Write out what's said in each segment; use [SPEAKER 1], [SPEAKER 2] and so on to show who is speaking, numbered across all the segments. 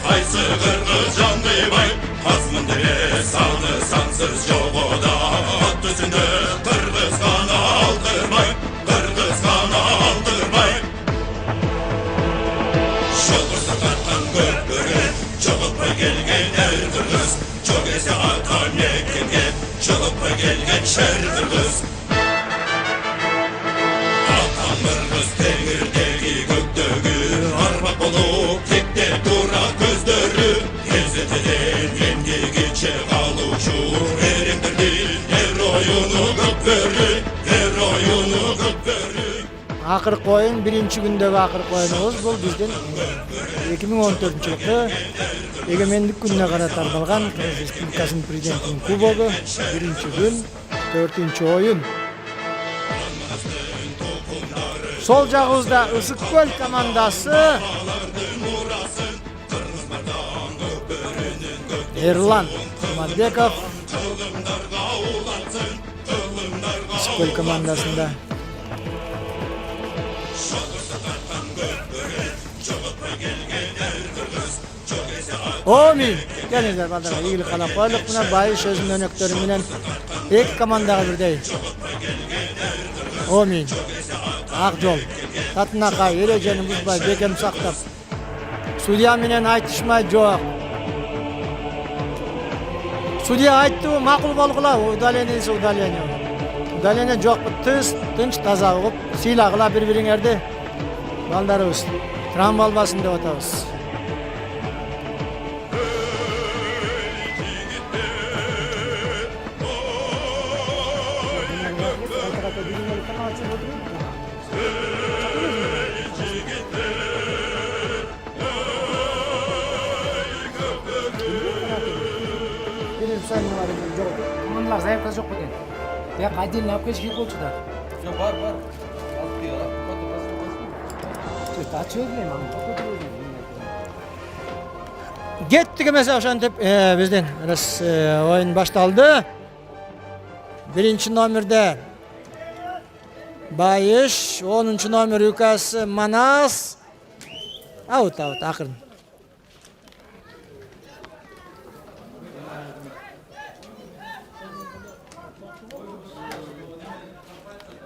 [SPEAKER 1] Qaysı qırğız canlıymay Azmındire sağlı sansız yoğuda At üstünde Qırğız qana aldırmay Qırğız qana aldırmay Şolursa qatqan gökbörü Çoğup gelgen er Qırğız Çok ese atan yekinge Çoğup gelgen şer Qırğız Atan Qırğız teğirdegi gökdögü Armak olup tekte dura gözleri Hezzeteden yendigiçe kaluşu Erimdirdin her oyunu gökbörü Her oyunu gökbörü
[SPEAKER 2] Akırkı oyun birinci gündегі akırkı oyunumuz бұл бізден 2014-жылғы егемендік күніне қарата арналған Қырғыз Республикасының президентінің кубогы бірінші күн 4-ші ойын. Сол жағымызда Ысыккөл командасы Ерлан Құмарбеков Ысыккөл командасында. Omin, gelіңіздер балдарға игілік қалап қоялық. Мына Байыш өзінің өнөктөрү екі командаға бірдей. Omin, Ақжол, Татынақай, ереженің бұзбай, бекем сақтап. Судья менен айтышмай жоқ. Судья айтты, мақұл болғыла, удалениесі удаление. Удаление жоқ, тынч таза ұғып, сыйлағыла бір-біріңерді. Балдарыбыз, травма болбасын деп атабыз.
[SPEAKER 3] Командалар заявка жоқ екен. Тек отдельно алып келіш керек болчу да.
[SPEAKER 4] Жоқ, бар. Алып кел,
[SPEAKER 3] Ачып элем,
[SPEAKER 2] Кеттік емесе ошентип бізден ойын башталды. Бірінші номерде Байыш, 10-ші номер Юкасы Манас. Аут, ақырын.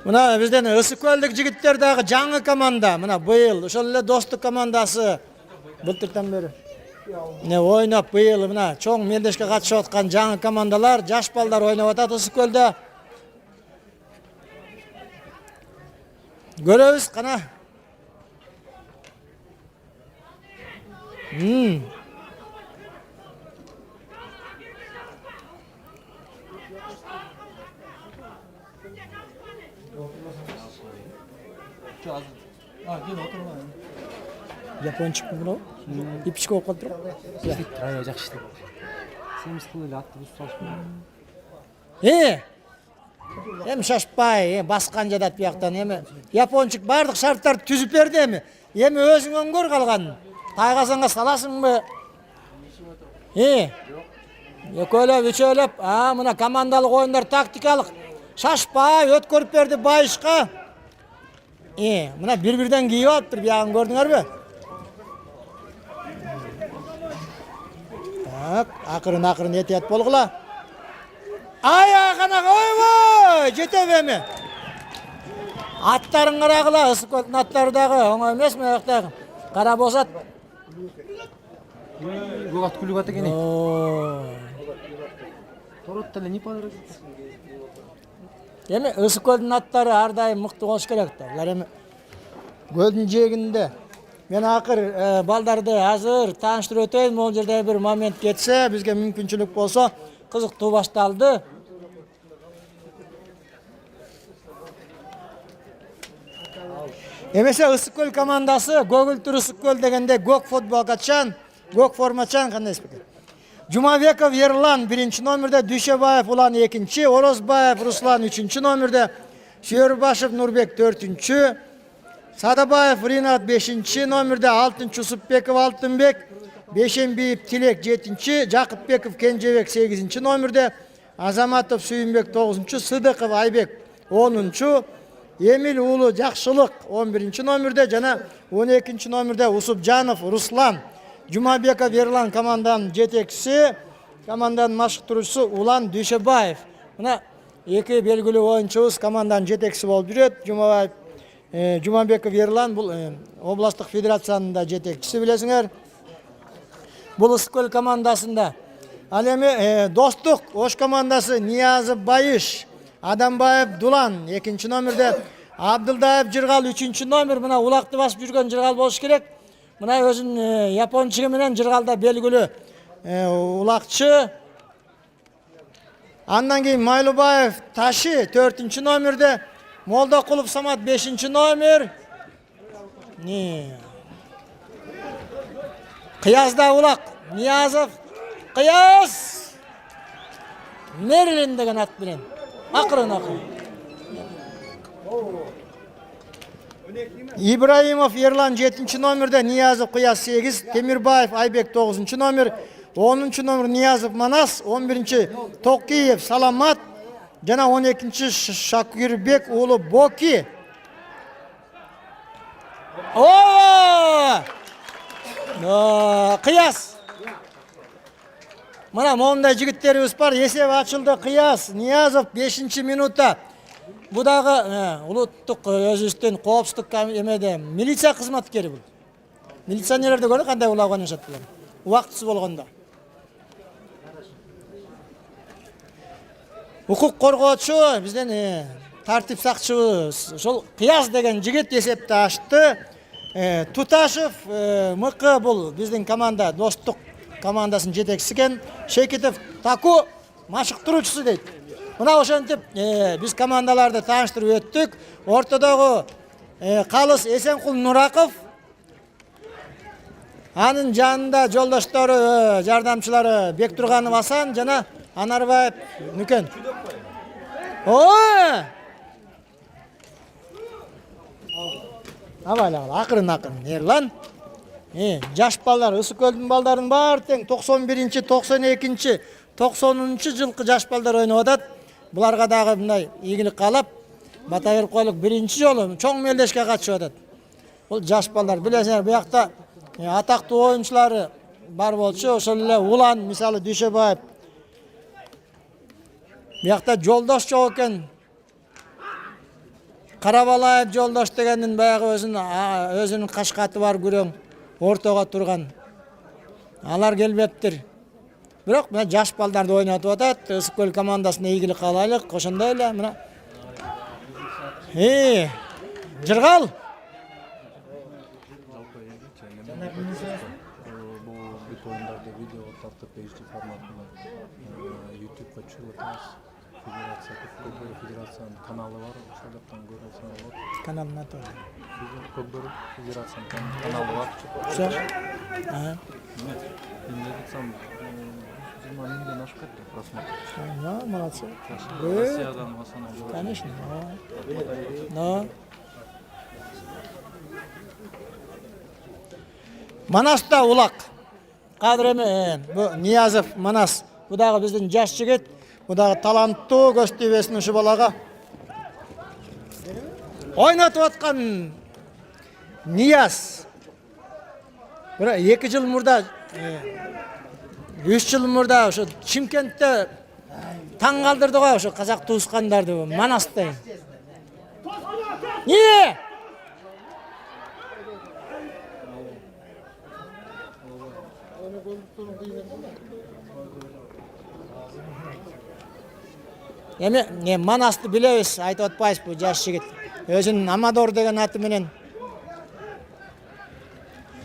[SPEAKER 2] Мына бізден Ысыккөлдік жігіттердегі жаңы команда. Мына быйыл, ошол эле достук командасы былтыртан бери ойнап быйыл мына чоң мелдешке катышып аткан жаңы командалар, жаш балдар ойнап атат Ысыккөлдө. Көрөбүз кана. Япончик мынау. Ипичке окуп калып туруп.
[SPEAKER 3] Аябай жакшы иштеп. Семиз кылып эле атты бузуп салышпай.
[SPEAKER 2] Эми шашпай, баскан жадат бияктан эми. Япончик бардык шарттарды түзүп берди эми. Эми өзүң өңгөр калган. Тайгасаңга саласыңбы? Экөөлөп, үчөөлөп, мына командалык оюндар тактикалык. Шашпай өткөрүп берди Байышка. Мына бир-бирден кийип алыптыр, биягын көрдүңөрбү? Акырын этият болгула. Аяғана ойбой, жетеп эми. Аттарын карагыла, Ысыккөлдүн аттары дагы оңой эмес мыяктагы. Кара босат.
[SPEAKER 3] Көк ат күлүк ат экен. Торот деле не подарок.
[SPEAKER 2] Эми Ысыккөлдүн аттары ар дайым мыкты болуш керек да. Булар эми көлдүн жээгинде. Мен акыр балдарды азыр тааныштырып өтөйүн. Могул жерде бир момент кетсе, бизге мүмкүнчүлүк болсо, кызыктуу башталды. Эмесе Ысыккөл командасы Гогултур Ысыккөл дегенде Гок футболкачан, Гок формачан кандай эсептейт? Жумабеков Ерлан 1-ші номерде, Дүйшебаев Улан 2-ші, Орозбаев Руслан 3-ші номерде, Шүйөрбашев Нурбек 4-ші, Садабаев Ринат 5-ші номерде, 6-ші Усупбеков Алтынбек, Бешенбиев Тилек 7-ші, Жакыпбеков Кенжебек 8-ші номерде, Азаматов Сүйүнбек 9-ші, Сыдыков Айбек 10-ші, Эмил Уулу Жакшылык 11-ші номерде, жана 12-ші номерде Усупжанов Руслан Jumabekov Ерлан команданың жетекшісі, команданың машықтырушысы Улан Дүйшебаев. Мына екі белгілі ойыншыбыз команданың жетекшісі болып жүреді. Жумабеков Ерлан бұл областық федерацияның да жетекшісі білесіңер. Бұл Ысыккөл командасында. Ал эми Достық Ош командасы Ниязов Байыш, Адамбаев Дулан 2-ші номерде, Абдылдаев Жырғал 3-ші номер. Мына улақты басып жүрген Жырғал болуш керек. Мына өзін япончығы менен Жырғалда белгілі улақчы. Андан кейін Майлыбаев Ташы 4-ші номерде, Молдақұлов Самат 5-ші номер. Қиязда улақ Ниязов Қияз Мерлин деген ат білен. Ақырын. Ибраимов Ерлан 7-ші номерде, Ниязов Қияз 8, Темирбаев Айбек 9-ші номер, 10-ші номер Ниязов Манас, 11-ші Тоқиев Саламат, жана 12-ші Шакирбек Улы Боки. Қияз. Мына моңдай жігіттеріміз бар. Есеп ачылды. Қияз Ниязов 5-ші минутта. Бұдағы ұлттық өзістен қоғапсыздық емеде милиция қызматкері бұл. Милиционерлерді көрі қандай ұлауған жаттылар. Уақытысы болғанда. Құқық қорғаучы, бізден тартип сақчы, сол Қияз деген жігіт есепті ашты. Туташев Мықы бұл біздің команда, Достық командасын жетекшісі кен. Шекетов Таку машықтырушысы дейді. Мына ошентип біз командаларды таныштырып өттік. Ортадағы Қалыс Есенқұл Нұрақов, анын жанында жолдаштары, жардамчылары Бектұрғанов Асан жана Анарбаев Нүкен. Ақырын Ерлан. Жаш балдар, Ысыккөлдүн балдарын бар тең 91-ші, 92-ші, 90-ші жылқы жаш балдар ойнап атат. Бұларға дағы мындай ийгилик қалап, бата берип коелук. Биринчи жолу чоң мелдешке катышып атат. Бул жаш балдар билесиңер, bu жакта атактуу оюнчулары бар болчу. Ошол эле Улан, мисалы Дүйшебаев. Bu жакта Жолдош жок экен. Карабалаев Жолдош дегендин баягы өзүнүн кашкаты бар күрөң ортого турган. Алар келбептир. Бирок мына жаш балдарды ойнотуп атат. Ысыккөл командасына ийгилик каалайлык. Ошондой эле мына. Жыргал.
[SPEAKER 5] Бүт оюндарды видео тартып HD форматында YouTube'га чыгып атабыз. Федерациянын каналы бар, ошол жактан көрө алсаңар болот.
[SPEAKER 2] Каналын аты.
[SPEAKER 5] Көкбөрү Федерациянын каналы бар.
[SPEAKER 2] Все.
[SPEAKER 5] Эмне десем, 20 миңден ашып кетти просмотр.
[SPEAKER 2] Молодцы.
[SPEAKER 5] Россиядан в основном.
[SPEAKER 2] Конечно. Но Манаста улак. Кадыр эми бу Ниязов Манас. Бу дагы биздин жаш жигит. Бу дагы таланттуу, көз тийбесин ушу балага. Ойнотуп аткан Нияз. 2 жыл мурда, 3 жыл мурда ошо Чимкентте таң калдырды го ошо казак туускандарды Манастай. Эми Манасты билебиз, айтып атпайбыз бу жаш жигит. Өзүнүн Амадор деген аты менен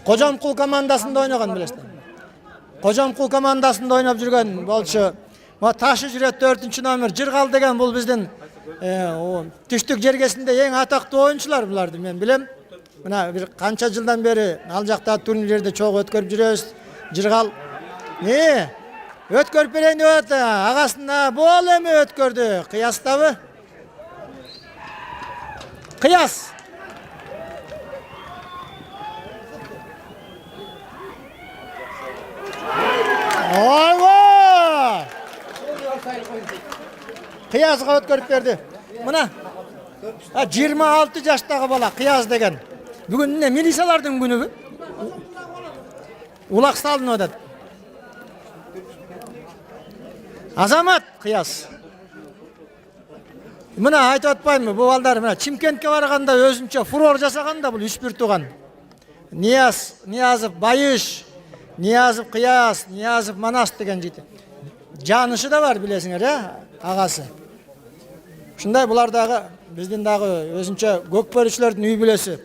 [SPEAKER 2] Кожомкул командасында ойногон билесиз. Кожомкул командасында ойноп жүргөн болчу. Ташы жүрөт 4-чү номер Жыргал деген бул биздин түштүк жергесинде эң атактуу оюнчулар буларды мен билем. Мына бир канча жылдан бери ал жакта турнирлерде чогуу өткөрүп жүрөбүз. Жыргал өткөрүп берейин деп атты. Агасына бол эми өткөрдү. Кыястабы? Кыяс. Ойбой! Кыязга өткөрүп берди. Мына 26 жаштагы бала Кыяз деген. Бүгүн эмне милициялардын күнүбү? Улак салынып атат. Азамат Кыяс. Мына айтып атпаймынбы, бул балдар мына Чимкентке барганда өзүнчө фурор жасаганда бул 3-1 туган. Ниязов Байыш, Ниязов Кыяс, Ниязов Манас деген жити. Жанышы да бар билесиңер, агасы. Ушундай булар дагы биздин дагы өзүнчө көкбөрүчүлөрдүн үй бүлөсү.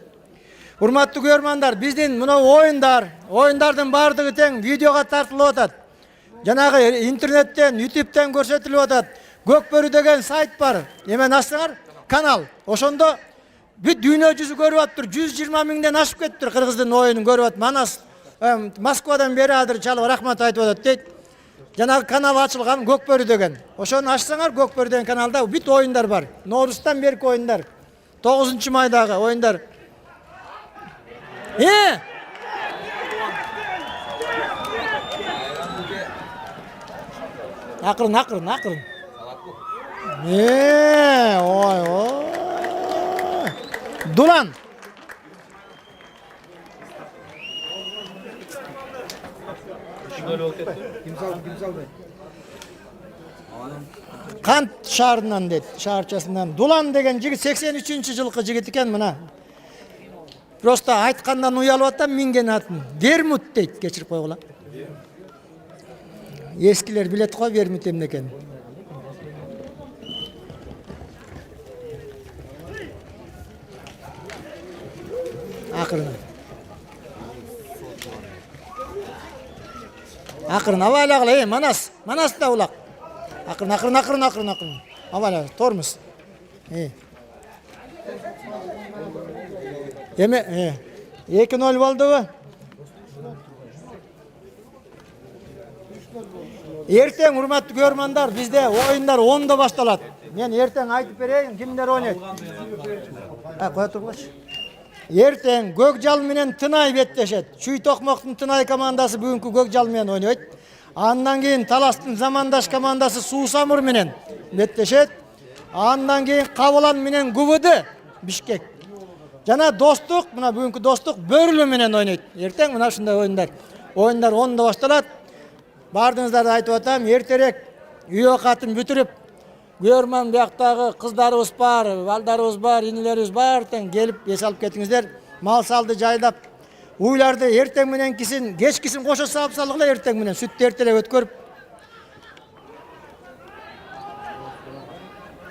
[SPEAKER 2] Урматтуу көрөрмандар, биздин мына оюндардын бардыгы тең видеого тартылып атат. Жанагы интернеттен, YouTube'тен көрсөтүлүп атат. Көкбөрү деген сайт бар. Эмен ачсаңар, канал. Ошондо бүт дүйнө жүзү көрүп атыптыр. 120 миңден ашып кетиптир кыргыздын оюнун көрүп атып. Манас Москвадан бери адыр чалып рахмат айтып атат дейт. Жанагы канал ачылган Көкбөрү деген. Ошону ачсаңар, Көкбөрү деген каналда бүт оюндар бар. Нооруздан берки оюндар. 9 майдагы оюндар. Акырын. Ой. Дулан. Кант шаарынан дейт, шаарчасынан. Дулан деген жигит 83-жылкы жигит экен мына. Просто айткандан уялып атам минген атын. Вермут дейт, кечирип койгула. Ескилер билет го вермут эмне экенин. Акырын абайлагыла, Манас да улак. Акырын. Абайла, тормуз. Эме 2-0 болдубу? Эртең урматтуу көрөрмандар, бизде оюндар 10-да башталат. Мен эртең айтып берейин, кимдер ойнойт. Кое тургуч. Эртең Көкжал менен Тынай беттешет. Чүй Токмоктун Тынай командасы бүгүнкү Көкжал менен ойнойт. Андан кийин Таластын замандаш командасы Суусамыр менен беттешет. Андан кийин Кабылан менен ГУВД Бишкек. Жана Достук, мына бүгүнкү Достук Бөрүлү менен ойнойт. Эртең мына ушундай оюндар. Оюндар 10-да башталат. Бардыңыздарды айтып атам, эртерээк үй окатын бүтүрүп, көрөрман бияктагы кыздарыбыз бар, балдарыбыз бар, инилерибиз бар, тең келип эс алып кетиңиздер. Мал салды жайлап, уйларды эртең менен кечкисин кошо саап салгыла эртең менен сүттү эртерээк өткөрүп.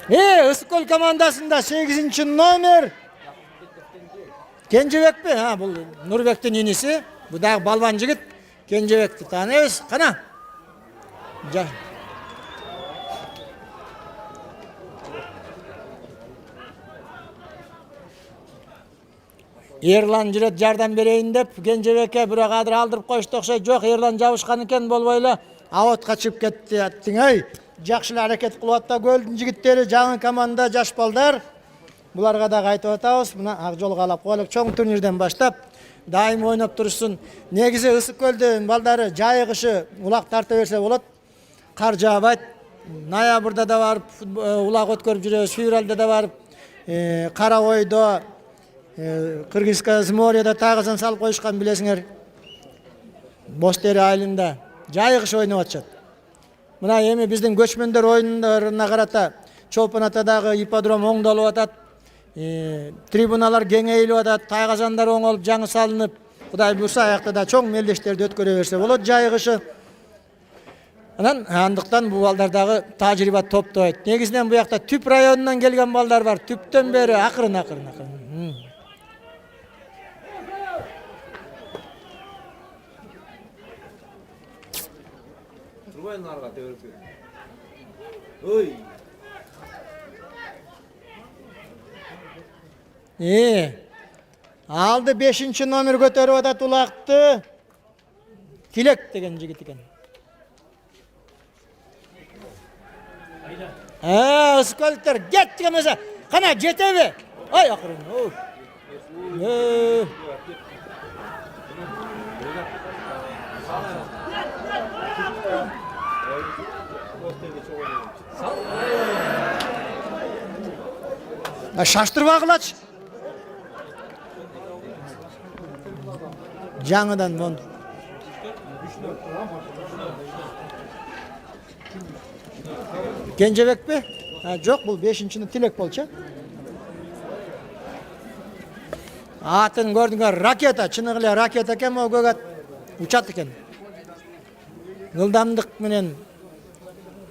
[SPEAKER 2] Ысык-Көл командасында 8 номер Кенжебекпи? Бул Нурбектин иниси, бул дагы балбан жигит. Кенжебекти тааныйбыз. Кана? Ерлан жүрөт жардам берейин деп Кенжебекке бирок адыр алдырып коюшту окшойт. Жок, Ерлан жабышкан экен болбойлу. Аотка чыгып кетти. Аттиң, жакшы эле аракет кылып атты Көлдүн жигиттери, жаңы команда, жаш балдар. Буларга дагы айтып атабыз. Мына ак жол каалап коелук, чоң турнирден баштап дайым ойноп турушсун. Негизи Ысык-Көлдүн балдары жайыгышы улак тарта берсе болот. Кар жаабайт. Ноябрда да барып улак өткөрүп жүрөбүз, февралда да барып Кара ойдо, Кыргызское Зморьеда тагысын салып коюшкан билесиңер. Бостери айылында жайыгыш ойноп атышат. Мына эми биздин көчмөндөр оюндарына карата Чолпонатадагы ипподром оңдолуп атат. Трибуналар кеңейлип атат, тайгазандар оңолуп жаңы салынып, Кудай буйрса аякта да чоң мелдештерди өткөрө берсе болот жайыгышы. Анан андыктан бул балдардагы тажрыйба топтойт. Негизинен буякта Түп районунан келген балдар бар. Түптөн бери акырын.
[SPEAKER 4] Турбайын арга тебирип. Ой.
[SPEAKER 2] Алды 5 номер көтөрүп атат улакты. Тилек деген жигит экен. Ысык-Көлдүктөр кет демесе, кана жетеби? Ой, акырын. Шаштырбагылачы. Жаңыдан монду. Gencebek mi? Ha, yok bu 5-ni Tilek bolça. Atın gördüңөр raketa, çınık эле raketa экен, o көgat учат экен. Ылдамдык менен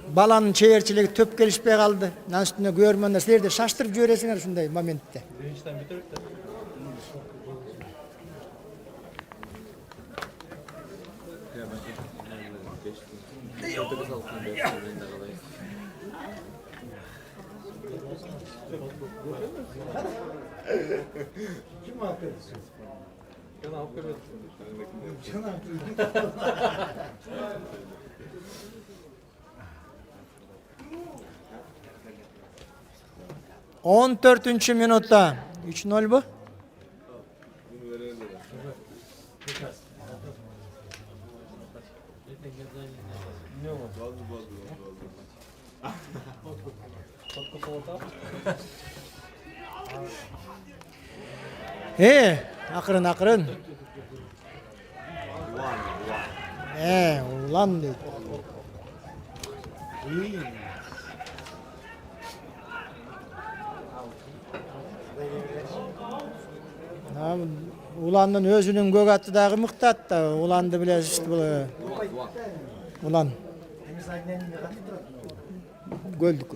[SPEAKER 2] баланын чеберчилиги төп келишпей калды. Анын үстүнө көрөрмөндөр силер де шаштырып жибересиңер ушундай моментте. On 14. minutta 3-0 bu. Akırın akırın. Ulan dedi. Ulanın özünün gögatı dağı mıktat da ulandı bilesiz bu. Ulan.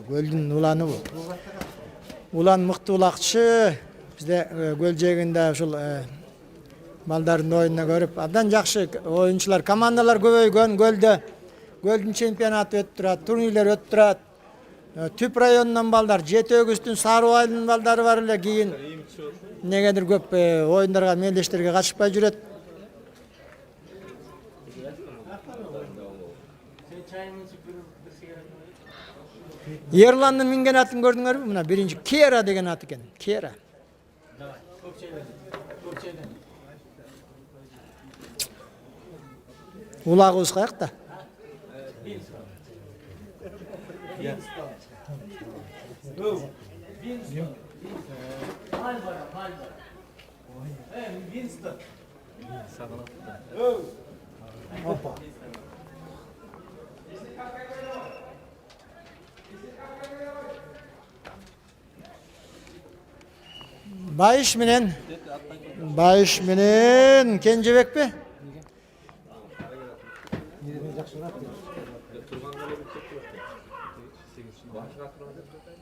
[SPEAKER 2] Göldün ulanı bu. Ulan mıktı ulakçı. Bizde göl jeginde uşul балдардын oyununa görüp abdan жакшы oyuncular, komandalar көбөйгөн gölde. Göldün çempionatı ötüp turat, turnirler ötüp turat. Tüp rayonundan balдар, Жети-Өгүстүн Сарыбайдын балдары бар эле, кийин негедир көп oyunlarga, мелдештерге катышпай жүрөт. Ерландын минген атын көрдүңөрбү? Мына биринчи Кера деген ат экен. Кера. Улагыбыз каякта? Bayış menen Kenjebek mi?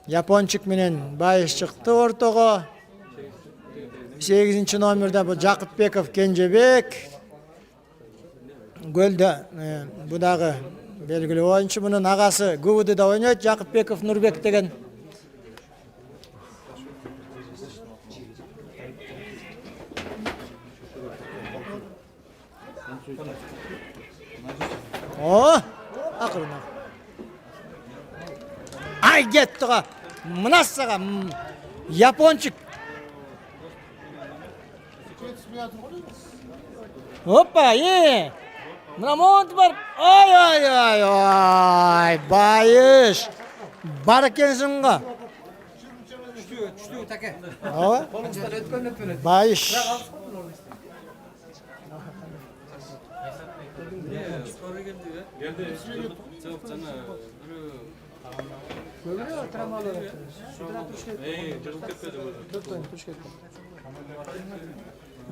[SPEAKER 2] Yaponчик менен Байыш чыкты ортого. 8 номерде bu Жакыпбеков Kenjebek. Gölde bu dagы belgili oyuncu, bunun agası Guvud'da oynuyor, Жакыпбеков Нурбек деген. Akırın. Ay gitti ha. Mına sağa Yaponçuk. Hoppa iyi. Mına mont var. Ay. Bayış. Barkensin ga.
[SPEAKER 3] Düştü take.
[SPEAKER 2] Ava. Bayış.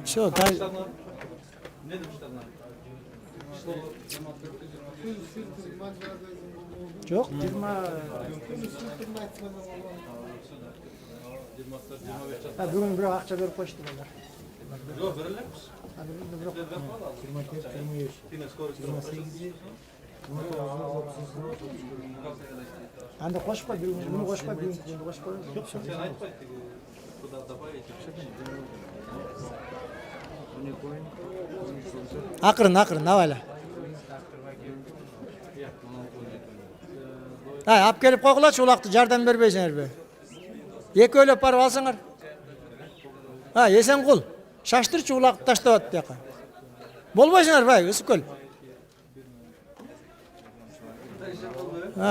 [SPEAKER 2] Все, Çok. Bugün bir akça verip koştu bunlar.
[SPEAKER 4] Yok verirlermiş.
[SPEAKER 2] Anda koşma, bunu koşma, bunu koşma. Akırın, havayla. Ap kelip koyulaç, ulaktı, jardan berbeysiňer be. Eki öyle parıp alsаңар. Esen kul. Şaştırçı ulaktı taştabat diyaka. Bolbaysiňar bay, ısık köl.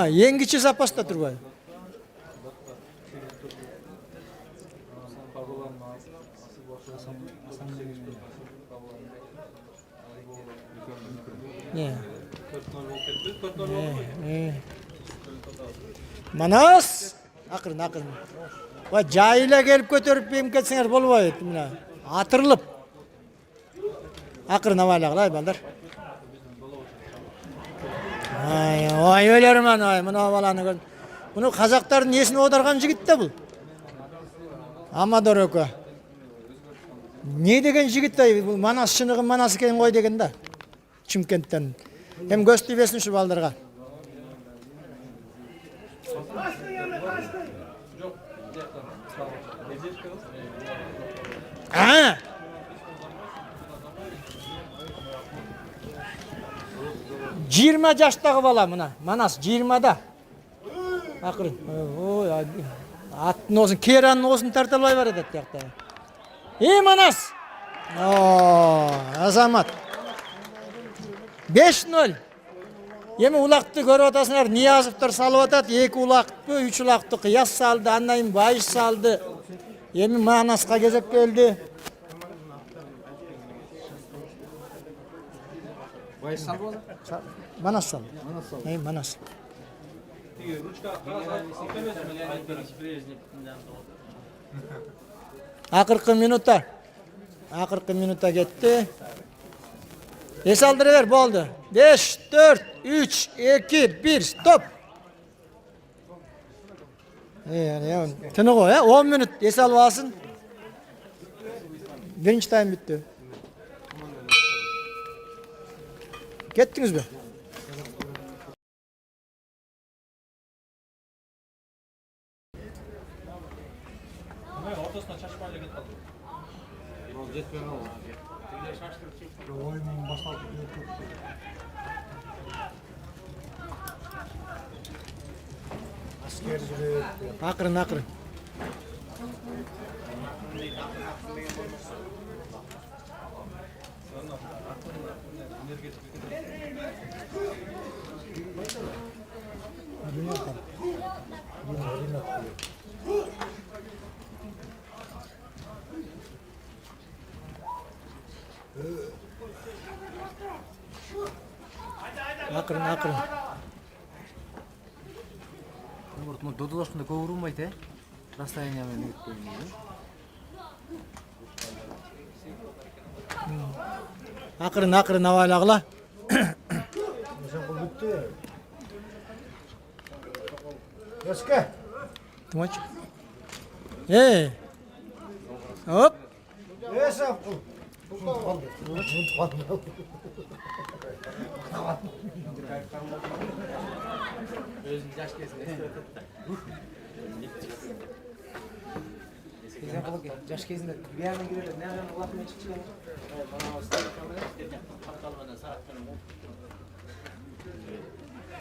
[SPEAKER 2] Yengiçi sapasta turbay. Ne?
[SPEAKER 4] 4-0 болып кетті. 4-0 болды ғой.
[SPEAKER 2] Manas. Akırın. Vay jayla gelip götürüp benim ketsenger bolbayt mına. Atırılıp. Akırın avaylagılay balдар. Ay öylerim ay mına balаны gör. Bunu Kazaktardın esini odargan jigit de bul. Amador ökö. Ne degen jigit de bu Manas şınıgı Manas eken koy degen da. Çimkentten. Hem göstübesin şu baldarga. Ha. Жиырма жаштагы бала мына Манас 20-да. Акырын. Ой, аттын осын керанын осын тарта албай барат ат жакта. Манас. Азамат. 5-0. Эми улакты көрүп атасыңар, Ниязовдор салып атат. 2 улакты, 3 улакты кыяс салды, андан кийин Байыш салды. Эми Манаска кезек келди.
[SPEAKER 3] Байыш салбы олар?
[SPEAKER 2] Манас салды. Манас. Акыркы минутта кетти. Эс алдыры бер, болду. 5, 4, 3, 2, 1, стоп. Тыны го, 10 минут эс алып алсын. Биринчи тайм бүттү. Кеттиңизби?
[SPEAKER 4] Ортосuna шашпай келіп қалды. Ол жетпей қалды.
[SPEAKER 5] Ойын басталып кетті. Asker жүрек.
[SPEAKER 2] Акырын. Акырын.
[SPEAKER 3] Муртуна додолошкунда көп урунбайт, расстояние менен өтпөйүн.
[SPEAKER 2] Акырын авайлагыла.
[SPEAKER 5] Бүттү. Өскө.
[SPEAKER 2] Тумач. Оп.
[SPEAKER 5] Эсап.
[SPEAKER 3] Өзүн жаш кезинде жаш кезинде бияны кирелер, наган улатмай чыкчу.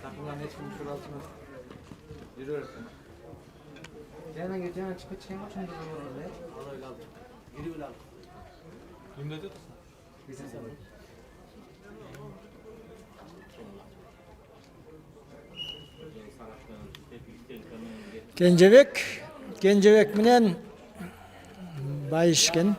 [SPEAKER 3] Такымдан эчким туралчу. Жүрөр. Жана чыгып чыккан болчу болду, алай калды. Ирип алды.
[SPEAKER 4] Кимде өтөт?
[SPEAKER 2] Кенжебек менен Байышкен.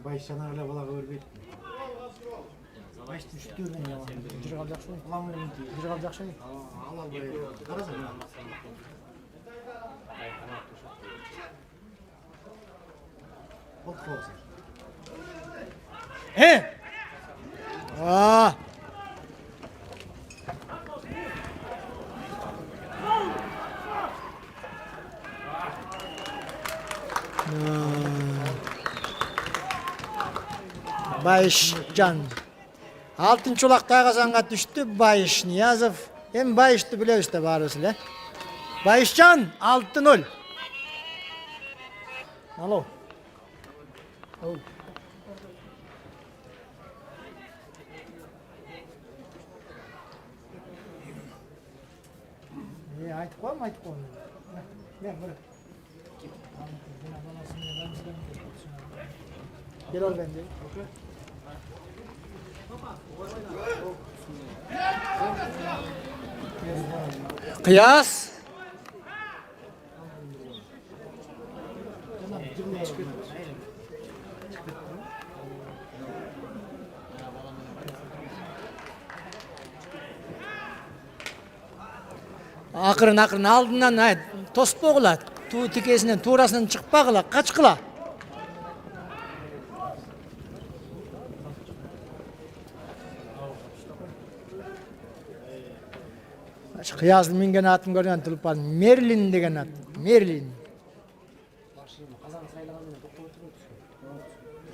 [SPEAKER 5] Байышчан эле бала көрбөйт. Байышты үчтөрдөн
[SPEAKER 2] Жүрүп алып жакшы. Жүрүп алып жакшы.
[SPEAKER 5] ал албай. Карасаң. Болду.
[SPEAKER 2] Байышжан. 6-нчы улакта казанга түштү Байыш Ниязов. Эми Байышты билебиз да баарыбыз эле. Байышжан 6-0. Алло. Айтып коем. Мен бир. Gel al bende. Kıyas. Akırın aldından ay tospoğula tu tikesinden tuğrasından çıkpağıla kaçkıla. Kıyaslı mingen atım görgen tulpan Merlin degen at. Merlin.
[SPEAKER 3] Kazan sayılğanda to'xtab o'tiribdi.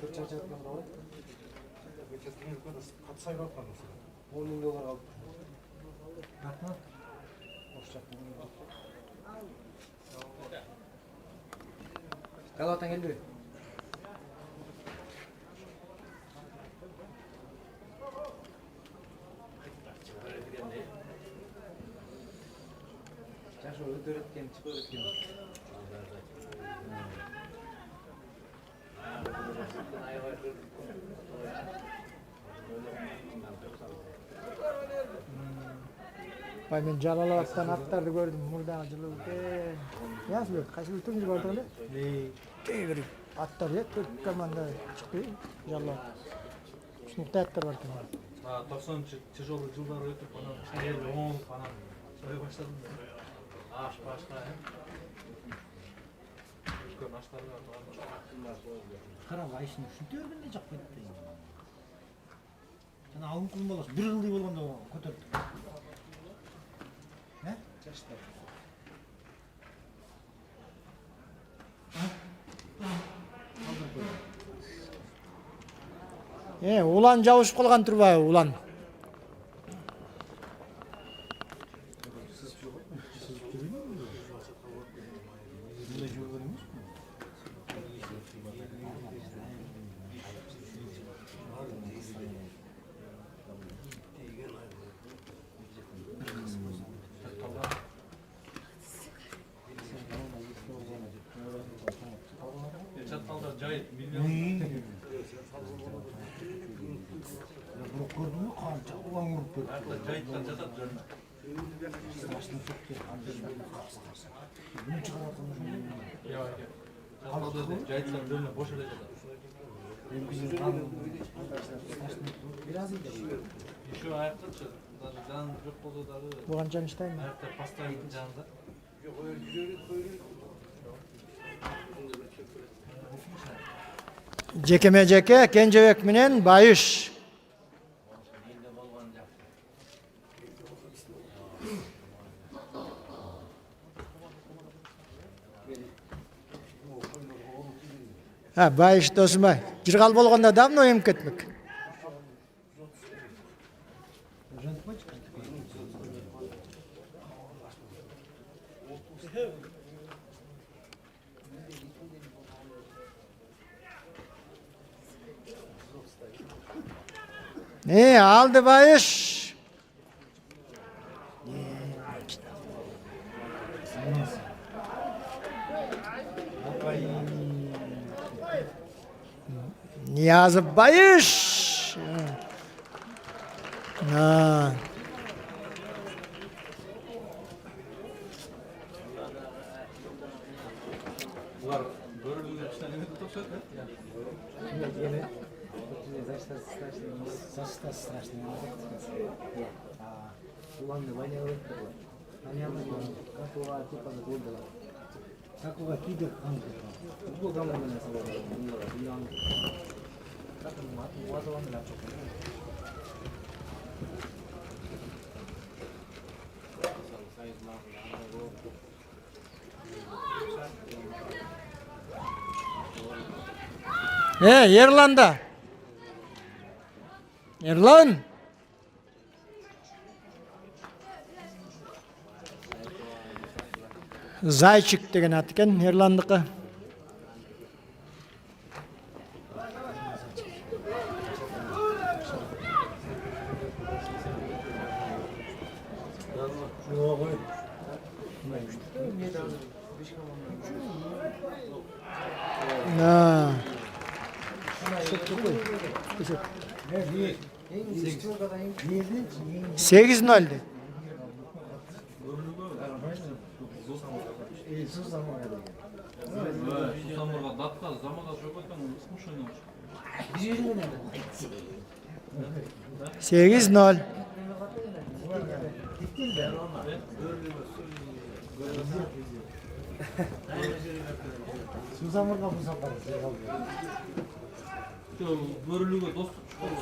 [SPEAKER 3] 4 charchatgan qoldi.
[SPEAKER 5] Qat sayratman mesela.
[SPEAKER 3] 10 ming dollar oldu. Rahmat. Boşçaktan. Galatan geldi. Yaxshi o'rgatgan, chiqib o'rgatgan.
[SPEAKER 2] Vay men Jalolabaddan atlardı gördüm. Murdan Jalolabad. Yazıyor. Kaçlı turuncu gördün mü? Bir atlar ya. Türk komanda çıktı. Jalolabad. Şunukta atlar var ki.
[SPEAKER 4] 90-cı тяжелый жылдар өтіп анан ел оңып анан сой баштадым да аш башка үлкен аштарга
[SPEAKER 6] Қарап айшыны шүтергенде жақ кетті. Жана ауын құлын баласы бір жылдай болгондо көтөрдүк.
[SPEAKER 2] Ulan жабышып калган турбайбы улан?
[SPEAKER 4] чаткалдар жайып миллион
[SPEAKER 6] Көрдүңбү канча улан уруп кетти.
[SPEAKER 4] артта жайыптан жатат жөрүнө жайыттан жөрүнө бош эле жатат еще аяктачы даже жан жок болсо дагы
[SPEAKER 2] Буган жаныштайм.
[SPEAKER 4] аякта поставиттин жанында
[SPEAKER 2] Jekeme jeke Kenjebek menen Bayış. Ha Bayış Dosmay. Jirgal болгондо давно эми кетмек. Ne aldı Bayış? Niyazı Bayış. Ha.
[SPEAKER 4] булар көрүлгөн кичине эметип турушат
[SPEAKER 3] Зашта страшно. Уланды война өтті ғой. Какого типа было?
[SPEAKER 6] Какого кидер канка.
[SPEAKER 3] Бұл команда нәрсе болды. Как он вазован да.
[SPEAKER 2] Ерлanda. Erlan. Zaychik деген ат екен Ерландыкы. 8-0 de.
[SPEAKER 5] Susamurga datka zamada çok ekan ısmış oynamış.
[SPEAKER 2] 8-0.
[SPEAKER 6] Susamurga bu sefer.
[SPEAKER 5] Şu börülüge dostluk çıkardı.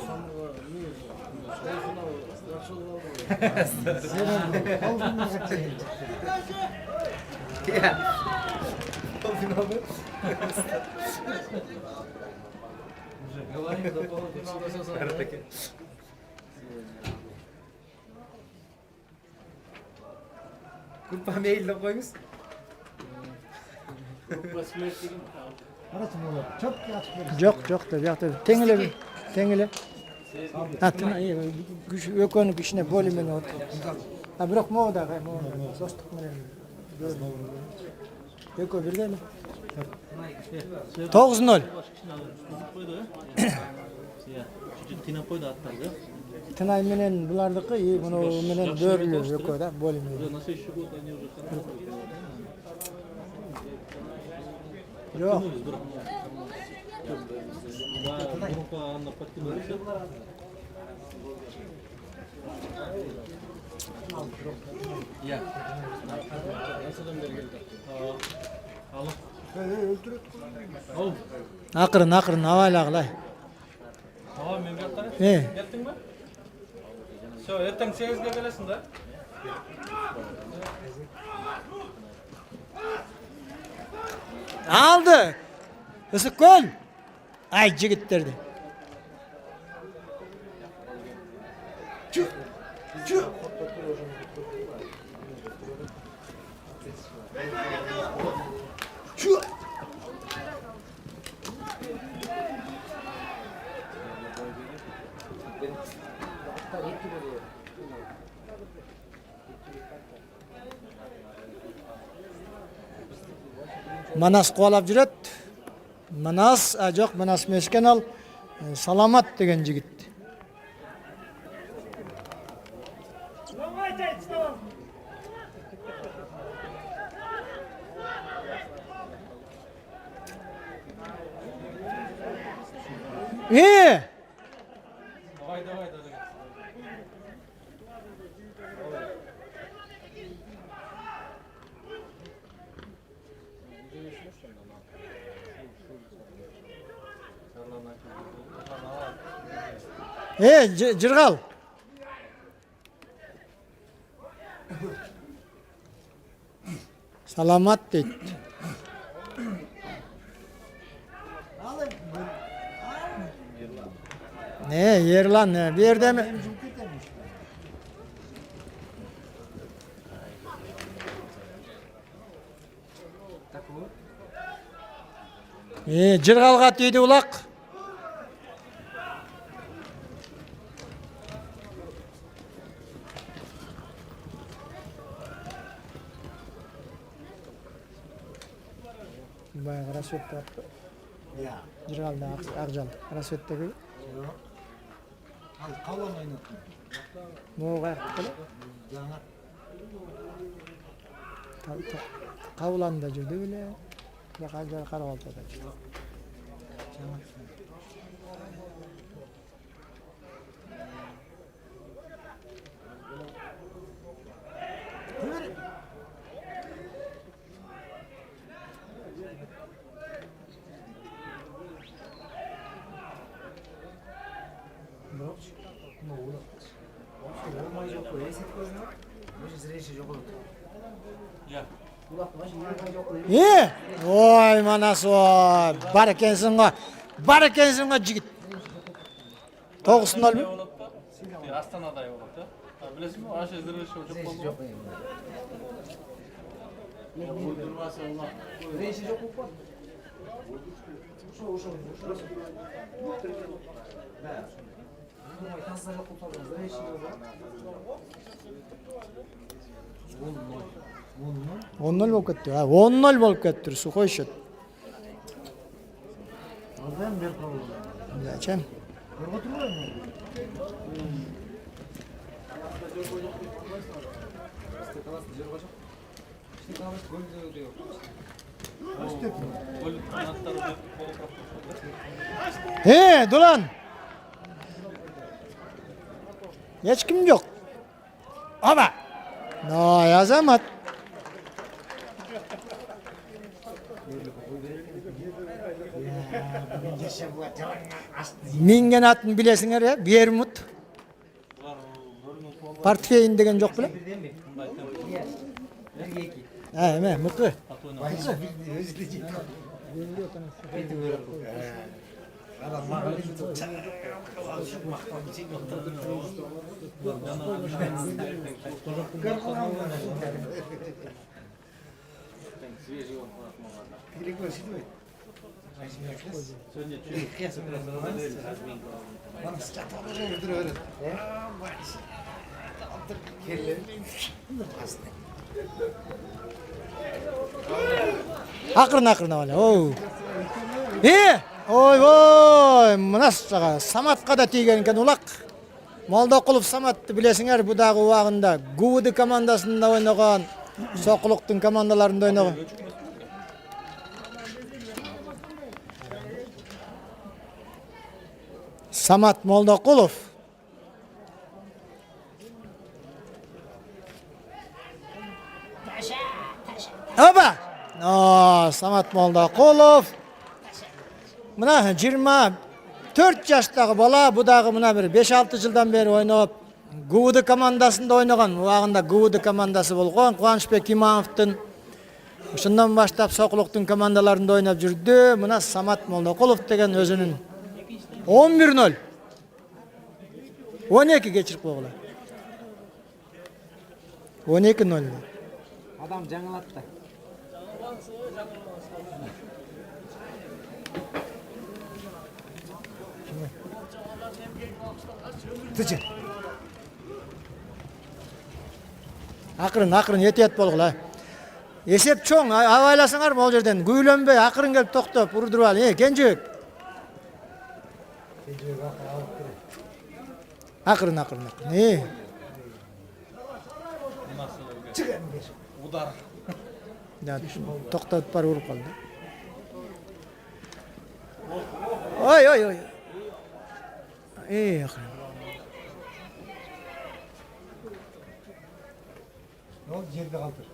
[SPEAKER 3] Kulpa mailde koymuş.
[SPEAKER 6] Arasın oğlum. Çok açık.
[SPEAKER 2] Yok da yoqda. Tengile bir. Tengile. Ha, tına iyi. Güç ökönü güçüne bölümüne otur. Ha, biroq moda, moda. Dostluk menен. Ökö birden. 9-0.
[SPEAKER 5] Tina koydu atlardı.
[SPEAKER 2] Tınay menен bulardыкы, bunu menен börülür ökö da bölümüne.
[SPEAKER 5] Nasıl işi bu deniyor?
[SPEAKER 2] Yok.
[SPEAKER 5] Группа Анна Паттинова. Ya. Nasıldan beri geldi? Alın. Al.
[SPEAKER 2] Akırın havalagılay.
[SPEAKER 5] Hava memlekatları.
[SPEAKER 2] He.
[SPEAKER 5] Gittin mi? Şu erten 8'de gelesin de.
[SPEAKER 2] Aldı. Isık gol. Ay jigitlerdi. Manas kovalap жүрөт. Manas, жок, Manas mesken al. Salamat деген жигит.
[SPEAKER 5] Давай, давай.
[SPEAKER 2] Жыргал. Salamat дейт. Ne, Yerlan ne? Bir yerde mi? Жыргалга түйдү улак. Баягы расчетте аттı.
[SPEAKER 6] Ya.
[SPEAKER 2] Жыргалда Акжал. Расчеттеги.
[SPEAKER 6] Al kalan oynattın.
[SPEAKER 2] Моога кылып
[SPEAKER 6] Жаңа.
[SPEAKER 2] Кабыланда жүрдү беле. Акжал карап алды.
[SPEAKER 6] Жаңа.
[SPEAKER 5] Ya.
[SPEAKER 2] Ой, Манас ой. Бар экенсиң го. Бар экенсиң го жигит. 9-0 mu?
[SPEAKER 5] Astana'da yok da. Bilirsin mi? Aşı zırhı şu çok oldu.
[SPEAKER 2] Он ноль болуп кетти. 10-0 болуп кетти. Сухой счет.
[SPEAKER 6] Oradan bir problem.
[SPEAKER 2] Зачем?
[SPEAKER 6] Yorga oturuyor mu?
[SPEAKER 2] He Dulan. Hiç kim yok. Ama. No yazamat. Mingen atın bilesinger ya. Bermut. Partfeyin degen yok bile. Ha, me, mutlu. Akırın öyle. Oo. İyi. Oy oy. Mınasaga Samatqa da tiygenken ulak. Moldoqulov Samat'ты bilesinger bu dagı wagында Guvudi komandasında oynagan, Soquluqtun komandalarında oynagan. Samat Moldoqulov. Oba. No, Samat Moldoqulov. Mına 24 yaştagı bala bu dagı mına bir 5-6 жылдан beri oynap Guvudi komandasında oynagan. Wagында Guvudi komandası bolgon. Quanışbek İmamov'tun şundan başlap Soquluqtun komandalarında oynap жүрdü. Mına Samat Moldoqulov degen özünün 11-0. 12 geçirip koydular. 12-0.
[SPEAKER 3] Adam жаңылатты.
[SPEAKER 6] Tıçı.
[SPEAKER 2] Akırın yetiyet bolgula. Esep çoğun, avaylasыңар mı ol жерден. Güylenbey, akırın gelip toktop, urdurup al. Kenjik. Akırın.
[SPEAKER 6] Çıkın bir.
[SPEAKER 4] Udar.
[SPEAKER 2] Ya, toktop bar urup kaldı. Oy. Akırın.
[SPEAKER 6] Ne oldu? Yerde kaldır.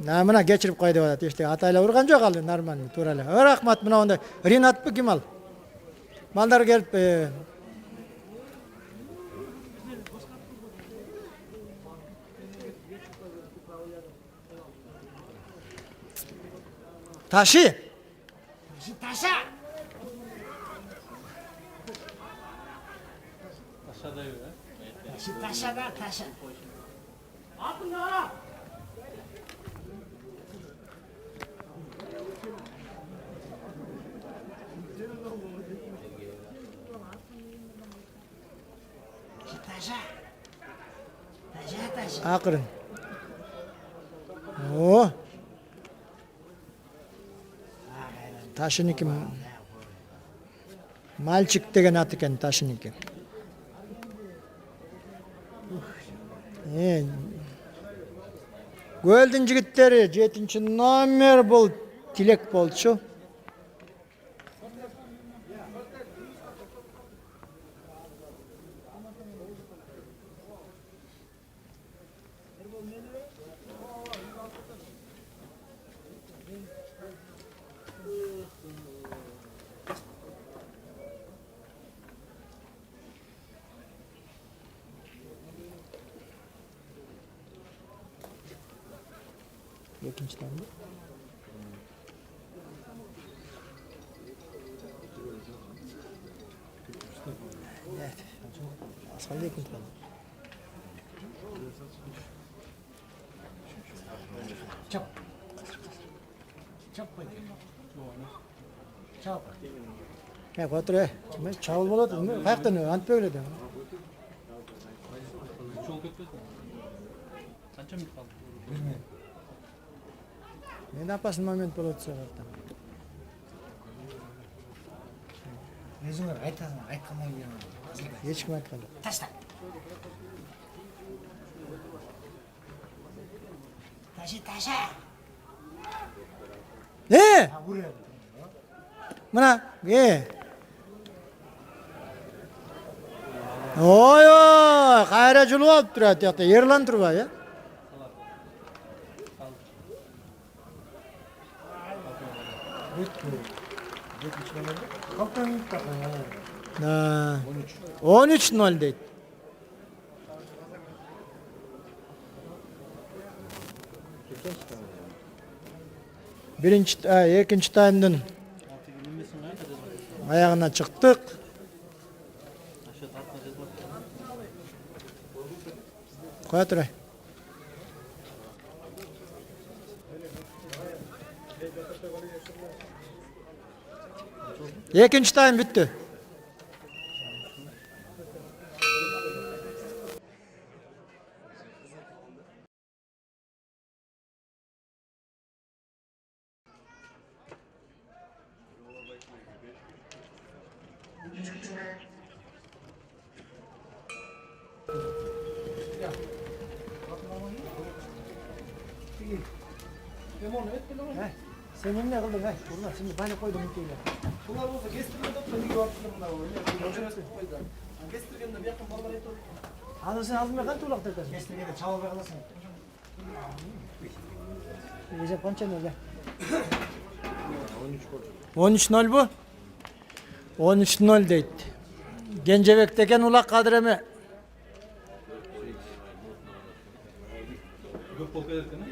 [SPEAKER 2] Namına geçirip koydu vadat. İşte atayla vurgan yok aldı normal turala. Rahmat mına onda. Rinat mı kim al? Mallar gelip taşı.
[SPEAKER 6] Taşa.
[SPEAKER 2] Akırın. O. Taşıniki. Malçık degen atı eken taşıniki. Göldün jigitleri 7-ci nomer bol Tilek bolçu. İkinci tane. Evet. Asal ikinci tane.
[SPEAKER 6] Çap.
[SPEAKER 2] Ya kotre. Çavul boladı mı? Kayaktan ant böyle de.
[SPEAKER 4] Çok kötü. Kaça mı kaldı?
[SPEAKER 2] Endi apasini moment bo'lib o'tsa.
[SPEAKER 6] Өзүңөр айтасың, айткандан кийин.
[SPEAKER 2] Hech kim aytmadi.
[SPEAKER 6] Ташла. Таша. Бурaya.
[SPEAKER 2] Mana, Oy, qayra julib olib turadi yoqda, yerlanib turib ya.
[SPEAKER 6] Kalkan takın.
[SPEAKER 2] Ha. 13-0 deydi. Ikinci taymdan ayağına çıktık. Koy turay. İkinci taym bitti. Sen ne kıldın ha? Bunlar şimdi bana koydum ülkeyle.
[SPEAKER 4] Bunlar olsa kestirgende de bir yaptım bunlar öyle. Kestirgende bir yakın ballar etti.
[SPEAKER 2] Anasını aldım ya kan tuğlak dersin.
[SPEAKER 6] Kestirgede çabuk kalasın.
[SPEAKER 2] Recep Konçan öyle. 13-0 bu. 13-0 deydi. Gencebek'teken ulak kadremi.
[SPEAKER 4] Yok bol gelirken ha.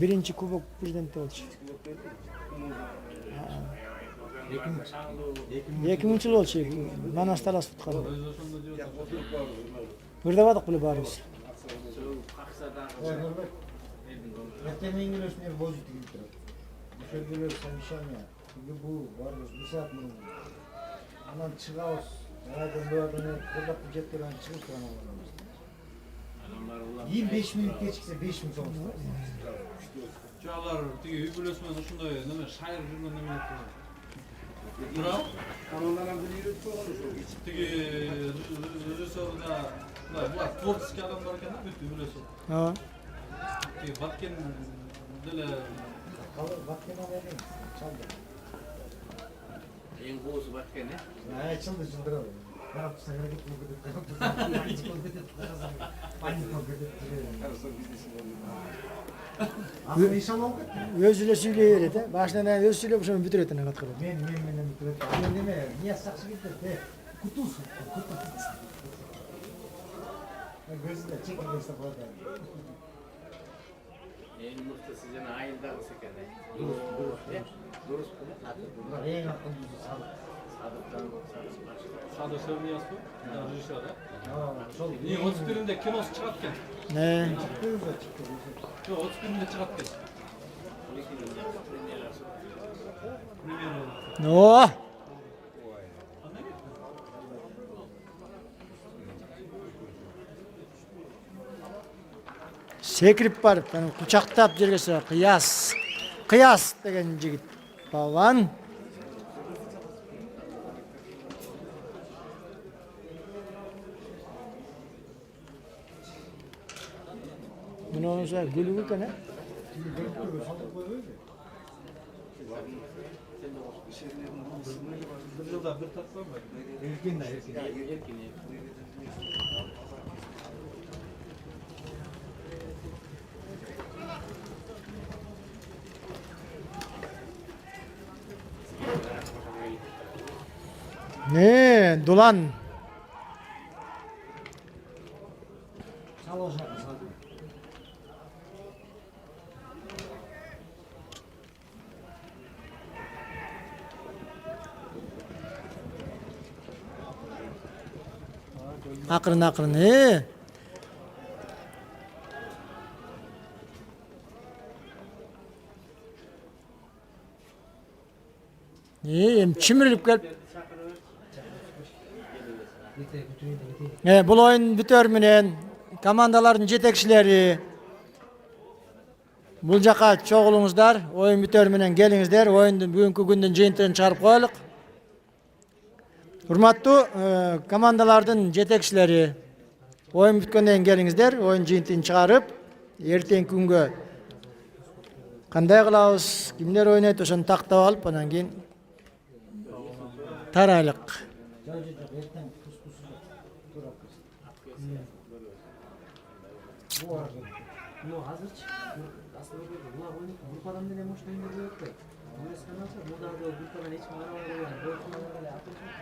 [SPEAKER 2] Birinci kubok prezidenti oldu. 2000 yıl oldu şey. Manas talas tutkalı. Burada vardık bile bari biz.
[SPEAKER 6] Ertemeyin geliyorsun ev bozuk gibi duruyor. Dışarı geliyorsan nişan ya. Şimdi bu varmış bir saat mi? Anan çıkağız. Nereden bu adamı kırlak bir cepte ben çıkıp duramam. 25 minut geçikse 5 minut sonuçta.
[SPEAKER 4] Çağlar tigi übülesmen uşunday neme şair jürgen neme etti. Bura kanonlardan biri yürütüp koyalım. Tigi rejissörda bular tворческий adamlar ekan da bütün übülesmen.
[SPEAKER 2] Ha.
[SPEAKER 4] Tigi batken dele
[SPEAKER 6] Bakken alayım. Çaldı.
[SPEAKER 3] En boğusu başka ne?
[SPEAKER 6] Ya çıldı çıldırıyor. Ne yaptı sen gidip bu kadar. Panik oldu. Aslında inşallah oldu.
[SPEAKER 2] Özüyle söylüyor de. Başına ne öz söylüyor bu zaman bitirir etine katkılı.
[SPEAKER 6] Men bitirip. Ben deme. Niye saksı gitti? Kutusu. Gözünde çekilirse burada.
[SPEAKER 3] En mutlu sizin ayında olsa kadar. Duruz kulu.
[SPEAKER 6] Bunlar en akıllı düzü sağlık.
[SPEAKER 3] Sadıktan başka.
[SPEAKER 4] Sado Sevniyas bu. Rejissörda.
[SPEAKER 6] Sol.
[SPEAKER 4] Niye 31'inde kinosu çıkartken?
[SPEAKER 2] Ne?
[SPEAKER 4] Yok 31'inde çıkartken. Premier oldu.
[SPEAKER 2] No. Sekirip barıp, yani kucaqtap jerge sıra Kıyas. Kıyas degen jigit. Pavan. Bunu olsa gülü kan ha?
[SPEAKER 4] Bir yılda bir tatlı mı?
[SPEAKER 6] Erkin de.
[SPEAKER 2] Ne? Dolan.
[SPEAKER 6] Sağ olsun.
[SPEAKER 2] Akırın. Çimirilip gelip.
[SPEAKER 3] Yeter, götüreyim.
[SPEAKER 2] Bul oyun biter menen komandaların jetekçileri bul jaka çoğulуңуздар, oyun biter menen geliңиздер, oyundu bugünkü gündün jыйынтыгын чыгарып коелuk. Урматтуу komandalardын jetekçileri, oyun бүткөндөн кийин geliңиздер, oyun жыйынтыгын чыгарып, эртеңки күнгө кандай кылабыз, кимдер ойнойт ошону тактап алып, анан кийин тарайлык.
[SPEAKER 6] Erten kuskusu durak
[SPEAKER 3] Ну, азырчы. Аслында булар ойнойт. Группадан деле моштай берет. Мына санаса, муда да группадан эч ким карабай койгон. Бойтунан эле атышат.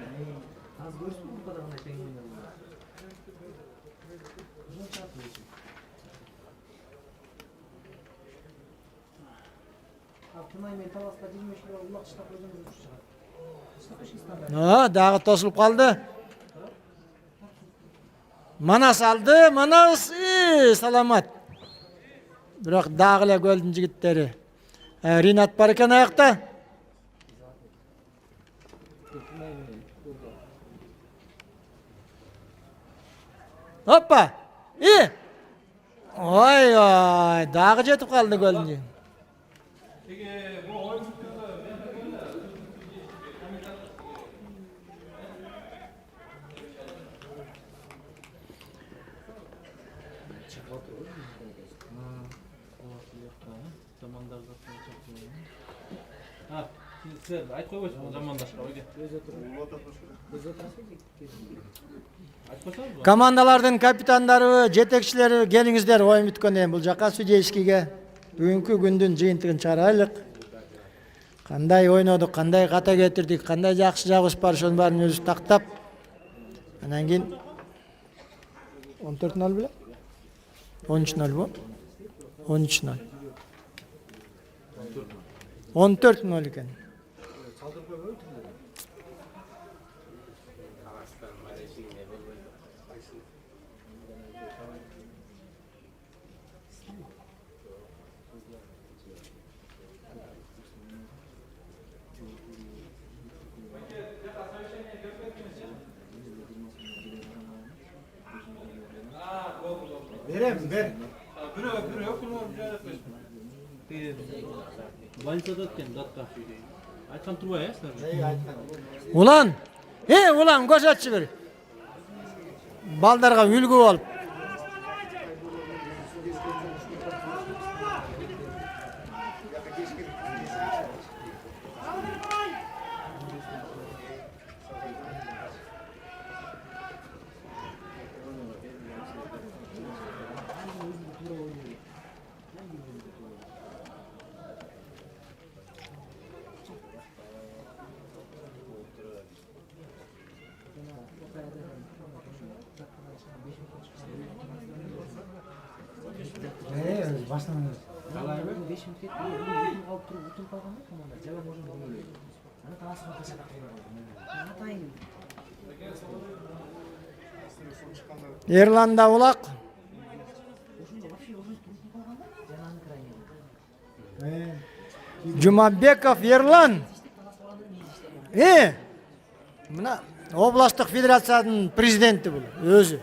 [SPEAKER 3] Аз көрсүң группада кандай тең ойнойт. Тунай мен таласка 25 кило улак штаб өзүңүз чыгат.
[SPEAKER 2] Дагы тосулуп калды. Манас алды, Манас саламат. Бирок дагы эле голдун жигиттери. Ринат бар экен аякта. Оппа! Ой, дагы жетип калды голдун жигит.
[SPEAKER 4] Sizler ayt koyuyorsunuz zamandашка ойга.
[SPEAKER 2] Komandalardын капитандары, жетекчилери келиңиздер, oyun бүткөндөн бул жака судейскийге бүгүнкү күндүн жыйынтыгын чыгарайлык. Кандай ойнодук, кандай ката кетирдик, кандай жакшы жагыбыз бар, ошонун баарын өзүбүз тактап. Анан кийин 14-0 беле? 13-0 бо? 13-0. 14-0 экен.
[SPEAKER 6] Verem, ver.
[SPEAKER 4] Biri yok mu? Больницада өткен датка. Айткан турбай, силер?
[SPEAKER 2] Улан! Улан, көрсөтчү бир. Балдарга үлгү болуп.
[SPEAKER 6] Baştan ver.
[SPEAKER 3] 5 minut кетти. Өзүм алып туруп утуп калган да команда. Жаба можем болот. Аны таласып атышат. Атайын.
[SPEAKER 2] Ерланда улак.
[SPEAKER 3] Ошондо вообще өзү туруп калган да. Жанагы крайне.
[SPEAKER 2] Жумабеков Ерлан. Мына областтык федерациянын президенти бул, өзү.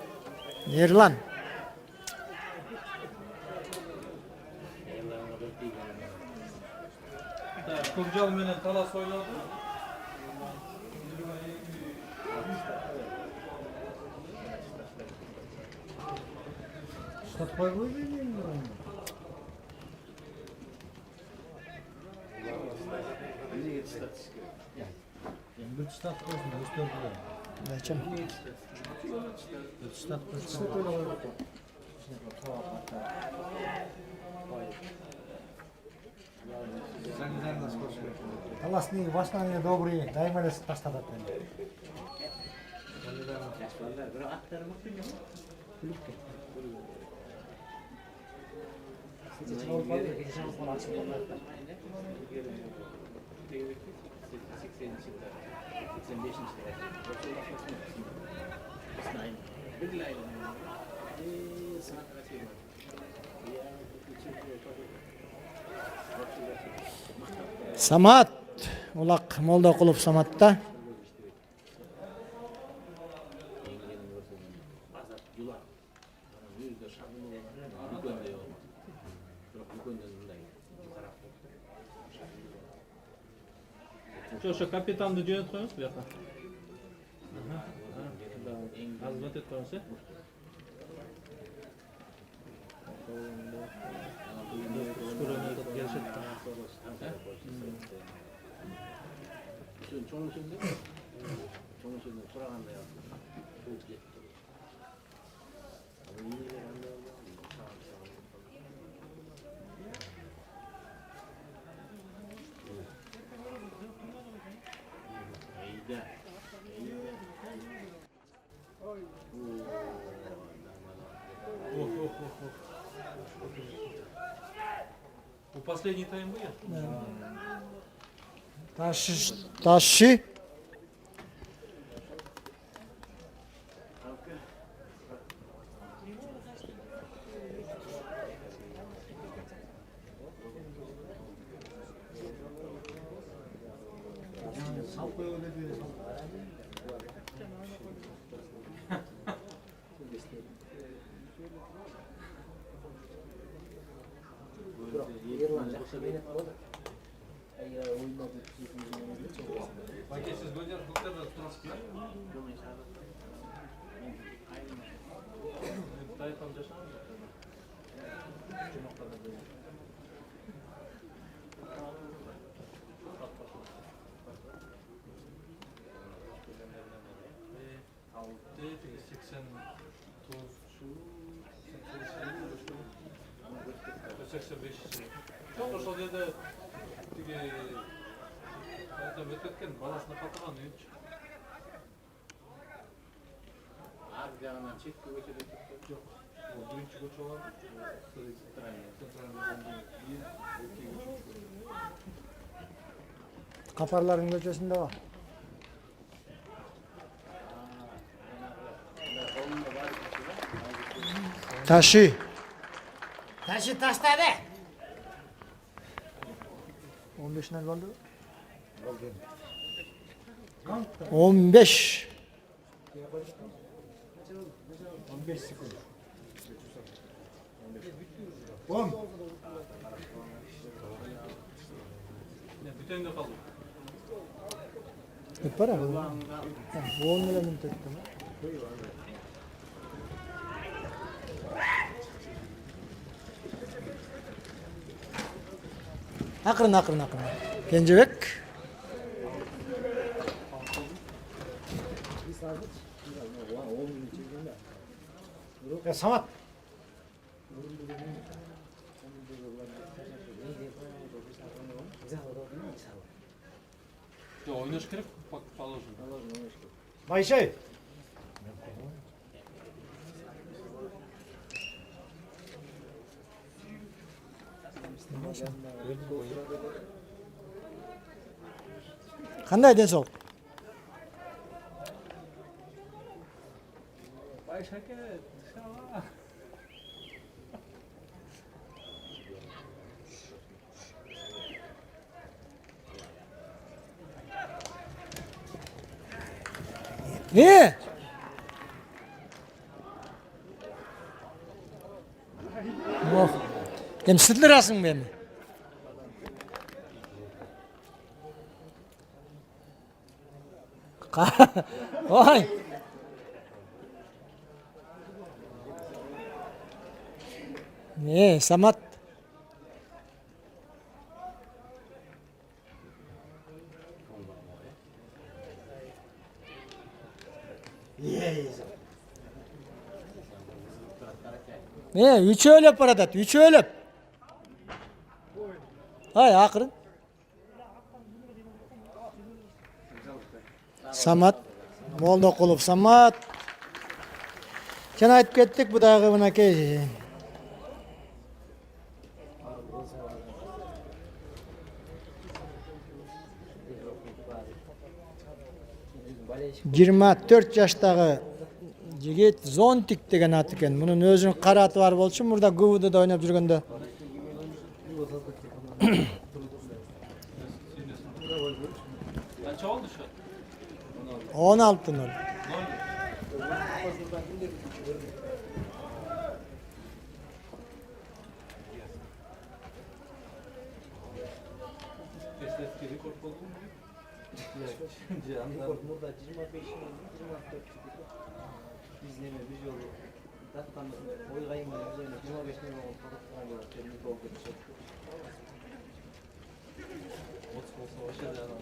[SPEAKER 2] Ерлан.
[SPEAKER 4] Көкжал менен талас ойлоду.
[SPEAKER 6] Штат койбой берген. Bir штат койсын, өстөрдү.
[SPEAKER 2] Зачем?
[SPEAKER 6] Штат койсын. Таласные башканы добрые, дай мне таштадат.
[SPEAKER 2] Самат Улак Молдокулов Саматта.
[SPEAKER 4] Ошо капитанды жөнөт коюңуз буяка. Азыр өтөт коюңуз, э? Последний тайм будет?
[SPEAKER 2] Taşı.
[SPEAKER 6] Sal koyuyor dedi.
[SPEAKER 4] Пойдите с Гудер, Гудер, трансфер. Дай там дешево. Aldı, 85. Çok hoş oluyor da hayatım ötetken balasına katılan hiç.
[SPEAKER 5] Abi yanından çıktı götürdü.
[SPEAKER 4] Yok. O birinci koç olan
[SPEAKER 2] Kaparların göçesinde var. Taşı.
[SPEAKER 6] Taşı taşladı.
[SPEAKER 2] 15 ne oldu? 15.
[SPEAKER 6] 15 sekund. 10.
[SPEAKER 4] bütün de kaldı.
[SPEAKER 2] Ne para? 10 lira mı tuttum? Akırın. Gencebek.
[SPEAKER 6] Ya Samat.
[SPEAKER 4] Ya oynaş kerek bak palaşın.
[SPEAKER 6] Bayşe.
[SPEAKER 2] Qanday densoq?
[SPEAKER 4] Bayşake inşallah.
[SPEAKER 2] Ne? Oh. Dem sıtırasın beni. Oy. Ne, Samat. Ne, üç öyle paradat, üç öyle. Hay, akırın. Samat, Moldokulov Samat. Sen aytıp kettik bu dagı mınakey. Жыйырма 4 жаштагы жигит Зонтик деген ат экен. Мунун өзүнүн кара аты бар болчу, мурда ГУВДда ойноп жүргөндө.
[SPEAKER 4] Kaç oldu şu?
[SPEAKER 2] 16 0.
[SPEAKER 4] Eski rekord oldu mu?
[SPEAKER 3] Burada 25 yıl, 24 izleme bir yolu. Dakikam oy kaymalı üzerine 25 milyon fotoğraflar var. Teknik olduğu şey. Olsa başarılı adam.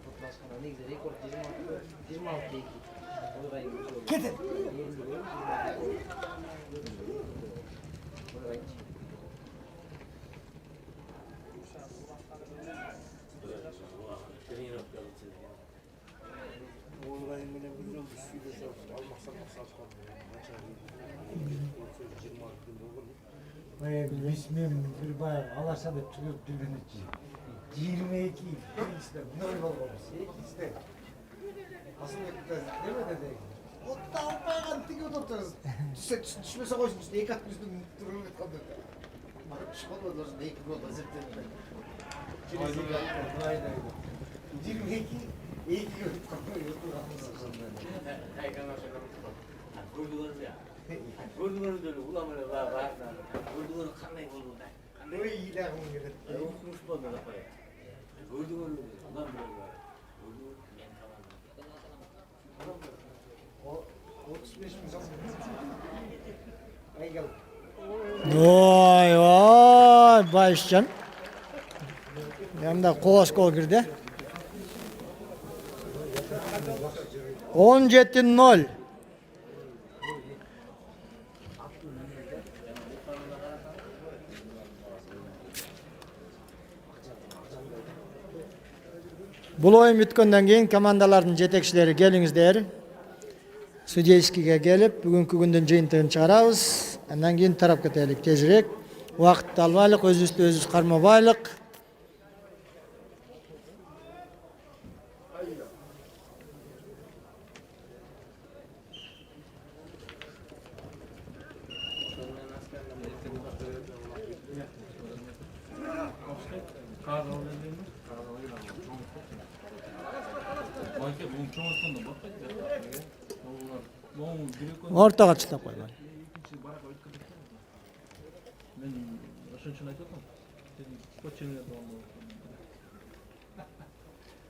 [SPEAKER 3] Fotoğraflar ne güzel rekor 26 2. Oy kaymalı bir yolu. Gidin.
[SPEAKER 6] Bismim bir bayağı alaşadı tükür düğünü 22 işte ne olmamış işte asıl değil mi dedi o da o bayağı tıkı tutarız düşmese koşmuş işte ilk atmıştım durulur kaldı bak çıkmadılar ne ilk yolda zıptı kirisi geldi aynen 22 ilk yıl kalıyor
[SPEAKER 3] Gördüğünüz ya. Gördüğünüz öyle ulamıyor var. Gördüğünüz kanay bulundu.
[SPEAKER 6] ne iyi de onun gibi
[SPEAKER 3] Okumuş bu da para. Gördüğünüz ulamıyor var. Gördüğünüz
[SPEAKER 6] o 35 bin zaman ay gel
[SPEAKER 2] Vay vay Bayışcan. Yanında kovas gol girdi. 17-0. Бұл ойын бүткөндөн кийин командалардын жетекчилери келиңиздер. Судейскийге келип, бүгүнкү күндүн жыйынтыгын чыгарабыз. Андан кийин тарап кетелик тезирээк. Убакытты албайлык, өзүбүздү өзүбүз кармабайлык. Ортого чыктап койгон.
[SPEAKER 4] Ben ошончун айтып атам. Почему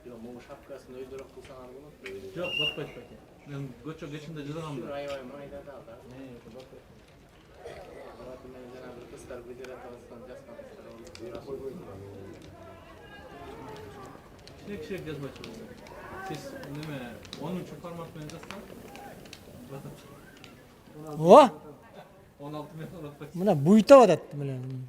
[SPEAKER 3] Yok bu şapkasını öldürüp kılsalar bunu.
[SPEAKER 4] Жок, батпайт баке. Мен көчө кечинде жазгам да.
[SPEAKER 3] Ayvay mayda da aldı. Ne yok bak. Zaten ben Cenab-ı Kızlar Federasyonundan yazmamışlar.
[SPEAKER 4] Кичинекчерээк жазбачу болду. Сиз неме 10-чу формат менен жазсаң, батат.
[SPEAKER 2] О,
[SPEAKER 4] 16 метр батпайт.
[SPEAKER 2] мына буйтап атат менен.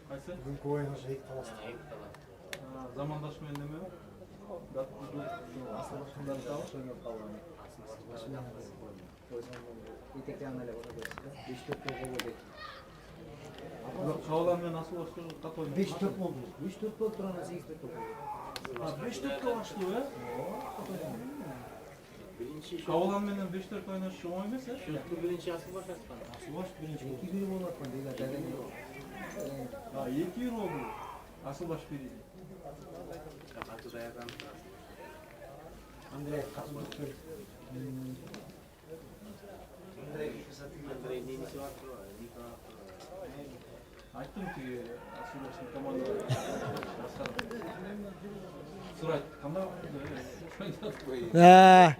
[SPEAKER 4] Кайсы?
[SPEAKER 6] бүгүнкү оюн ошо эки талас
[SPEAKER 4] Замандаш менен неме?
[SPEAKER 3] Aslında da şey yok kaldı. Başına İtekten öyle burada geçti. Beş top oldu.
[SPEAKER 4] Кабылан менен асыл баштоо кат ойнойт.
[SPEAKER 6] 5 top oldu
[SPEAKER 3] 3 top oldu, sonra 8 top oldu.
[SPEAKER 4] 5 топко баштоо, э?
[SPEAKER 3] Birinci
[SPEAKER 4] Кабылан менен 5 топ ойнош оңой эмес, э?
[SPEAKER 3] şu birinci asıl baş aslan.
[SPEAKER 4] Асыл баш биринчи болду.
[SPEAKER 3] 2 gün olmak mı değil de
[SPEAKER 4] А, 2 yıl oldu. Asıl baş biri.
[SPEAKER 3] kapatı dayadan.
[SPEAKER 6] Andrei katıldı
[SPEAKER 3] Andrei Deniz'i var mı?
[SPEAKER 4] Ayттым ki асыл баштын команда сурайт. Кандай oynadı?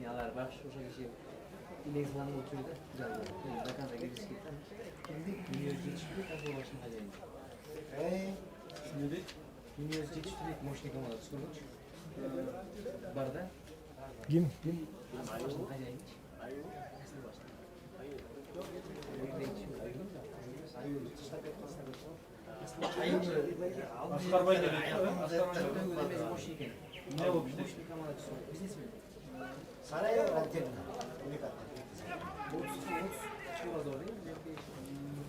[SPEAKER 3] Yalar baş o şey İlezmanı oturdu. Zaten da giriş gitti. Üniversite çıktı, asıl başına geldi.
[SPEAKER 4] Ne dedi?
[SPEAKER 3] Üniversite çıktı, moşnik olmadı. Sıkılmış. Barda.
[SPEAKER 2] Kim?
[SPEAKER 3] Asıl başına geldi. Asıl başına.
[SPEAKER 4] Аскарбай келет, э? Ne oldu işte?
[SPEAKER 6] Sarajevo alterna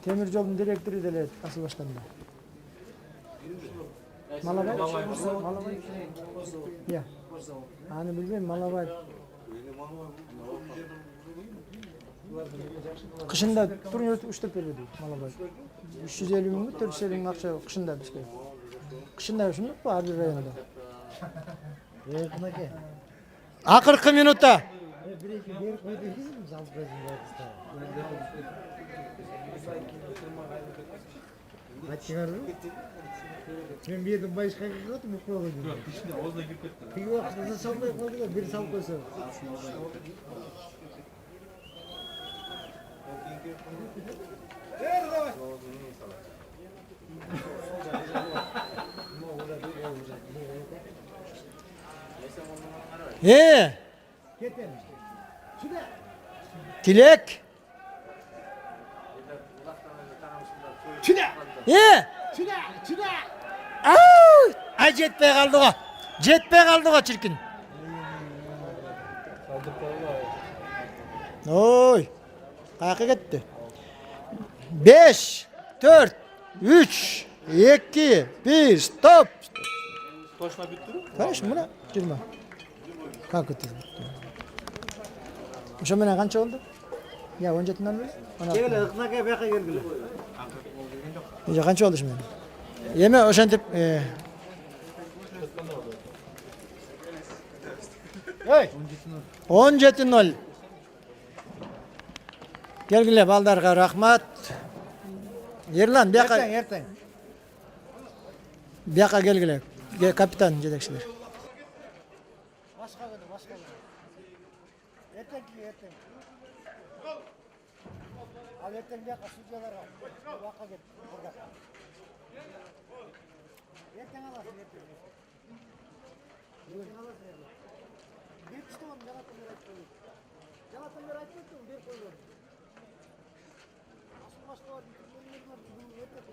[SPEAKER 2] Temir jolдун директору делет асыл баштанда. Малабай? Малабay? Ya. Hani bilmem Malabay. Kışında turun üçtep berdi Malabay. 350 bin mi 450 bin akça kışında bizge. Kışında şunu var bir rayonda.
[SPEAKER 6] Kınake.
[SPEAKER 2] Akırkı minutta.
[SPEAKER 6] Bir iki bir koydu bizim zalp bezin vardı. Kaç çıkardı? Ben bir yerden başka kalktım bu koydu.
[SPEAKER 4] Yok, dişinde ağzına girip gitti.
[SPEAKER 6] Bir vakitte sallayıp kaldı da bir sal koysa. Yeter.
[SPEAKER 2] Dilek.
[SPEAKER 6] Çıda.
[SPEAKER 2] Ay jetpey kaldı o. Jetpey kaldı o çirkin. Oy. Kayakı gitti. 5, 4, 3, 2, 1, stop.
[SPEAKER 4] Koşma bitti mi?
[SPEAKER 2] Karışma buna. Girme. Kalk gitti. Şu mene kança oldu? Ya öncetinden beri.
[SPEAKER 6] Gel kınake beka gel gel.
[SPEAKER 2] Ya kança oldu şimdi? Yeme o şantip. Hey. 17-0. Gelgile baldarga rahmat. Yerlan biyaka
[SPEAKER 6] Erten.
[SPEAKER 2] biyaka gelgile. Kapitan jedekçiler.
[SPEAKER 6] Başka gün. Erten. Al erten beka sucular al. Baka git burada. Erten alasın erten. Erten alasın erten. Bir kişi var yalatın bir açtı. Yalatın bir açtı bir koyuyor. Asıl başka var. Bir erten.